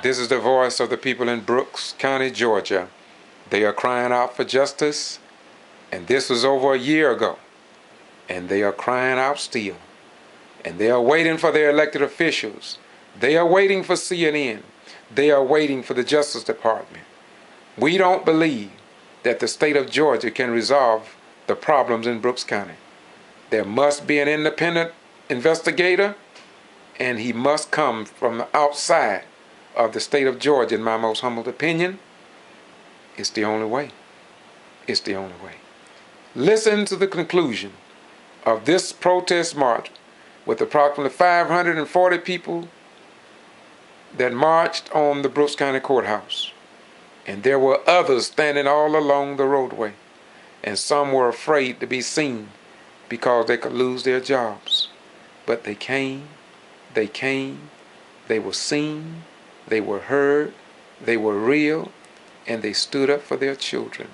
This is the voice of the people in Brooks County, Georgia. They are crying out for justice, and this was over a year ago, and they are crying out still. And they are waiting for their elected officials. They are waiting for CNN. They are waiting for the Justice Department. We don't believe that the state of Georgia can resolve the problems in Brooks County. There must be an independent investigator, and he must come from the outside of the state of Georgia, in my most humble opinion. It's the only way. It's the only way. Listen to the conclusion of this protest march with approximately 540 people that marched on the Brooks County Courthouse. And there were others standing all along the roadway. And some were afraid to be seen because they could lose their jobs. But they came, they were seen, they were heard, they were real, and they stood up for their children,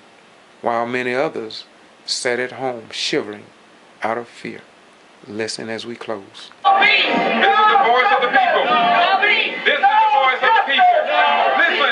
while many others sat at home shivering out of fear. Listen as we close. This is the voice of the people. This is the voice of the people.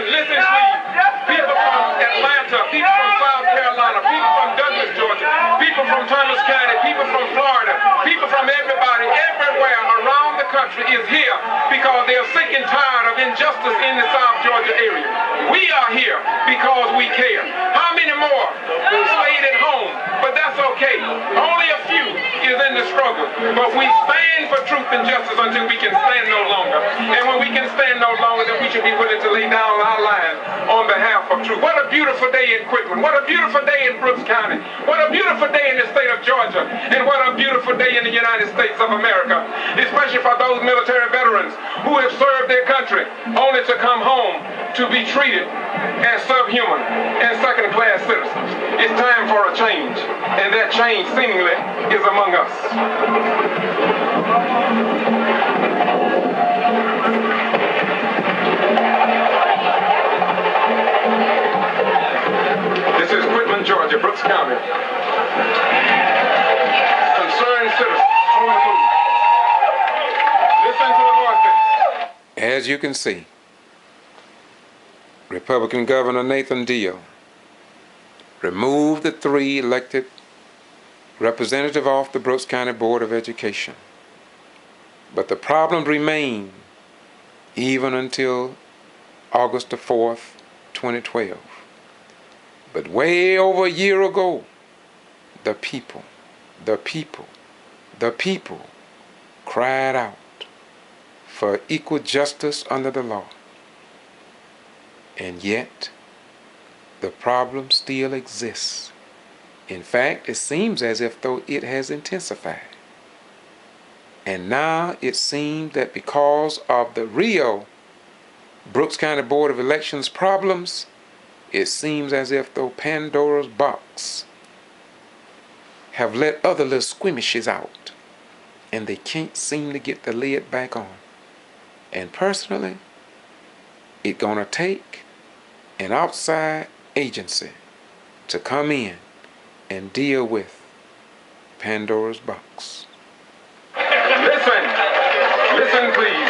Listen, please. People from Atlanta, people from South Carolina, people from Douglas, Georgia, people from Thomas County, people from Florida, people from everybody, everywhere around the country is here because they are sick and tired of injustice in the South Georgia area. We are here because we care. How many more who stayed at home? But that's okay. Only a few is in the struggle. But we stand for truth and justice until we can stand no longer. And when we can stand no longer, then we should be willing to lay down our lives on behalf of truth. What a beautiful day in Quitman. What a beautiful day in Brooks County. What a beautiful day in the state of Georgia. And what a beautiful day in the United States of America. Especially for those military veterans who have served their country only to come home to be treated as subhuman and second-class citizens. It's time for a change. And that change seemingly is among us. This is Quitman, Georgia, Brooks County. Concerned citizens on the move. Listen to the voices. As you can see, Republican Governor Nathan Deal removed the 3 elected representatives off the Brooks County Board of Education. But the problem remained even until August the 4th, 2012. But way over a year ago, the people cried out for equal justice under the law. And yet, the problem still exists. In fact, it seems as if though it has intensified. And now it seems that because of the real Brooks County Board of Elections problems, it seems as if though Pandora's box have let other little squeamishes out, and they can't seem to get the lid back on. And personally, it's gonna take an outside agency to come in and deal with Pandora's box. Listen please.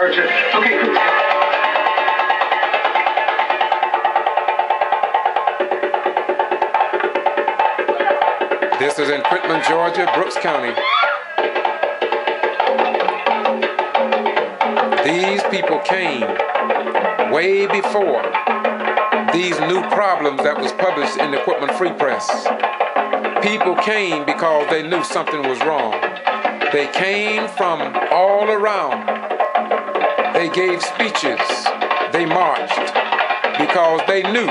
Okay. This is in Quitman, Georgia, Brooks County. These people came way before these new problems that was published in the Quitman Free Press. People came because they knew something was wrong. They came from all around. They gave speeches. They marched because they knew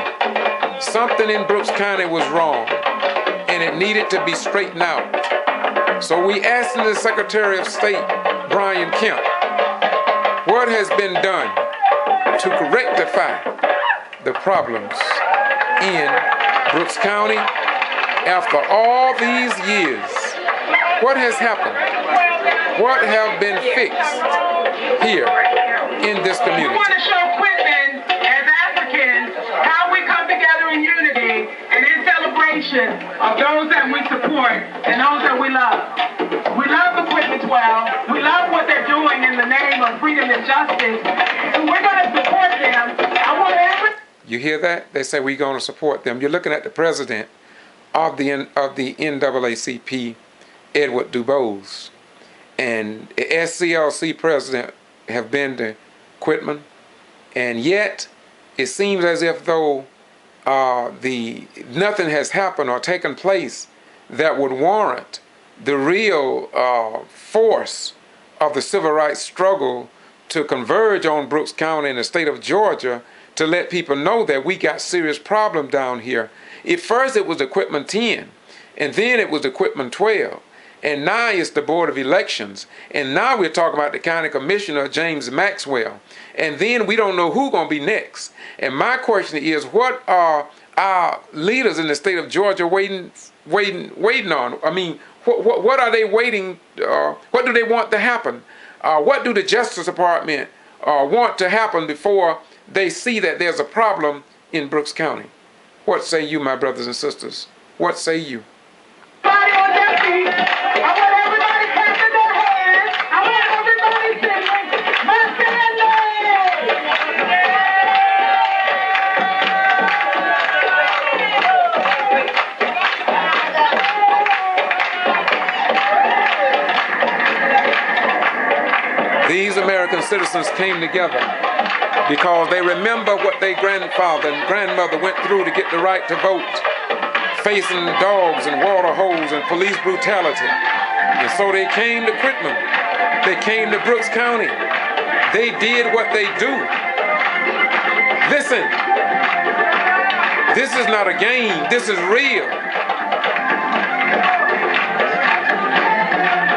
something in Brooks County was wrong and it needed to be straightened out. So we asked the Secretary of State, Brian Kemp, what has been done to rectify the problems in Brooks County after all these years? What has happened? What have been fixed here in this community? We want to show Quitman as Africans how we come together in unity and nation of those that we support and those that we love. We love Equipment 12. We love what they're doing in the name of freedom and justice. So we're going to support them. I want every... You hear that? They say we're going to support them. You're looking at the president of the NAACP, Edward DuBose, and the SCLC president have been to Quitman, and yet it seems as if though nothing has happened or taken place that would warrant the real force of the civil rights struggle to converge on Brooks County in the state of Georgia to let people know that we got serious problem down here. At first it was Equipment 10, and then it was Equipment 12, and now it's the Board of Elections, and now we're talking about the County Commissioner, James Maxwell, and then we don't know who's going to be next. And my question is, what are our leaders in the state of Georgia waiting on? I mean, what are they waiting, what do they want to happen? What do the Justice Department want to happen before they see that there's a problem in Brooks County? What say you, my brothers and sisters? What say you? Everybody on their feet. I want everybody clapping their hands. I want everybody singing. These American citizens came together because they remember what their grandfather and grandmother went through to get the right to vote, facing dogs and water holes and police brutality. And so they came to Quitman. They came to Brooks County. They did what they do. Listen, this is not a game. This is real.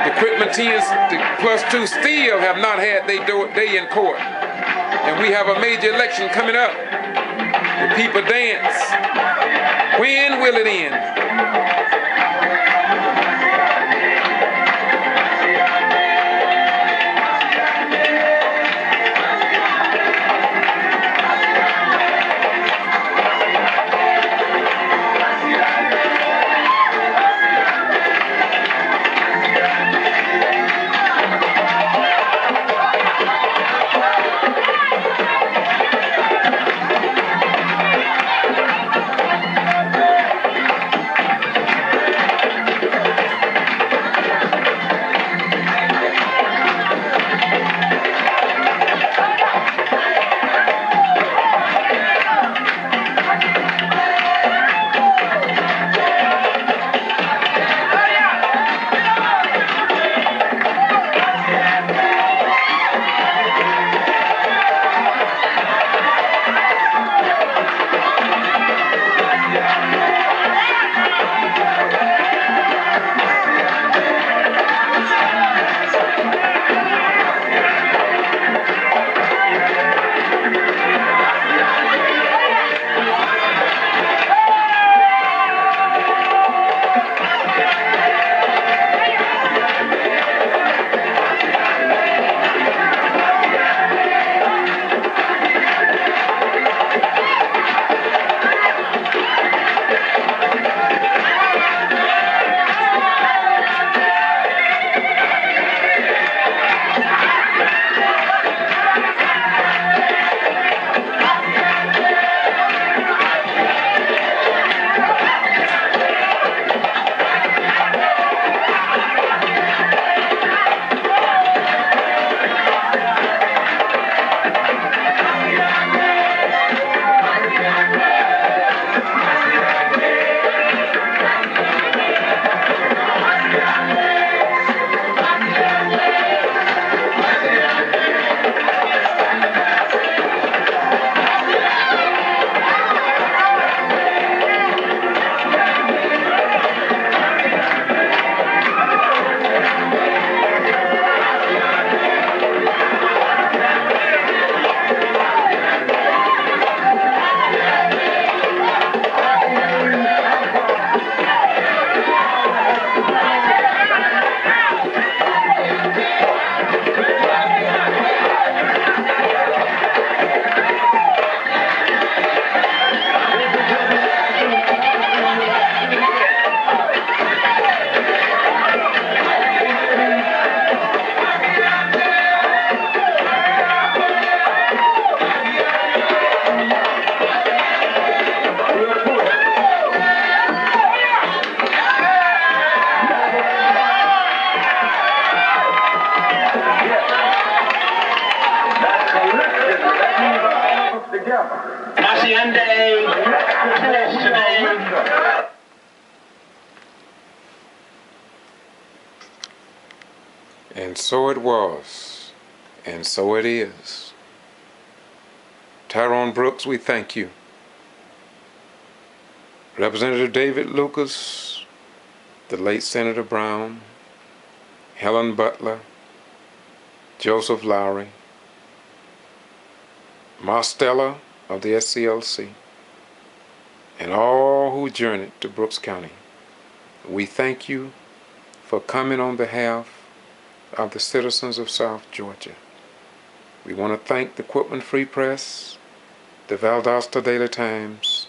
The Quitman 10+2 still have not had their day in court. And we have a major election coming up. The people dance. When will it end? And so it was, and so it is. Tyrone Brooks, we thank you. Representative David Lucas, the late Senator Brown, Helen Butler, Joseph Lowry, Marstella of the SCLC, and all who journeyed to Brooks County. We thank you for coming on behalf of the citizens of South Georgia. We want to thank the Quitman Free Press, the Valdosta Daily Times,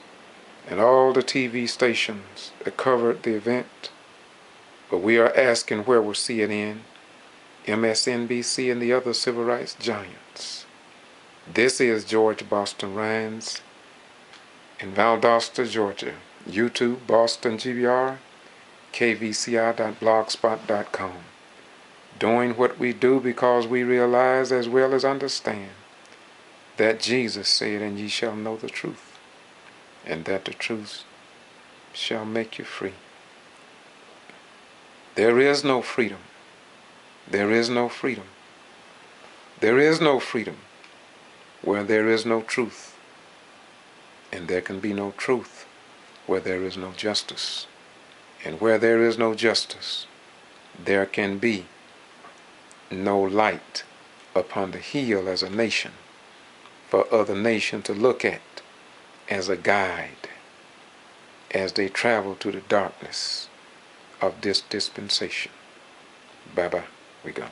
and all the TV stations that covered the event. But we are asking, where was CNN, MSNBC, and the other civil rights giants? This is George Boston Rhines in Valdosta, Georgia. YouTube, Boston G.B.R, kvci.blogspot.com. Doing what we do because we realize as well as understand that Jesus said, and ye shall know the truth, and that the truth shall make you free. There is no freedom. There is no freedom. There is no freedom where there is no truth. And there can be no truth where there is no justice. And where there is no justice, there can be no light upon the hill as a nation for other nations to look at as a guide as they travel to the darkness of this dispensation. Bye-bye. We go.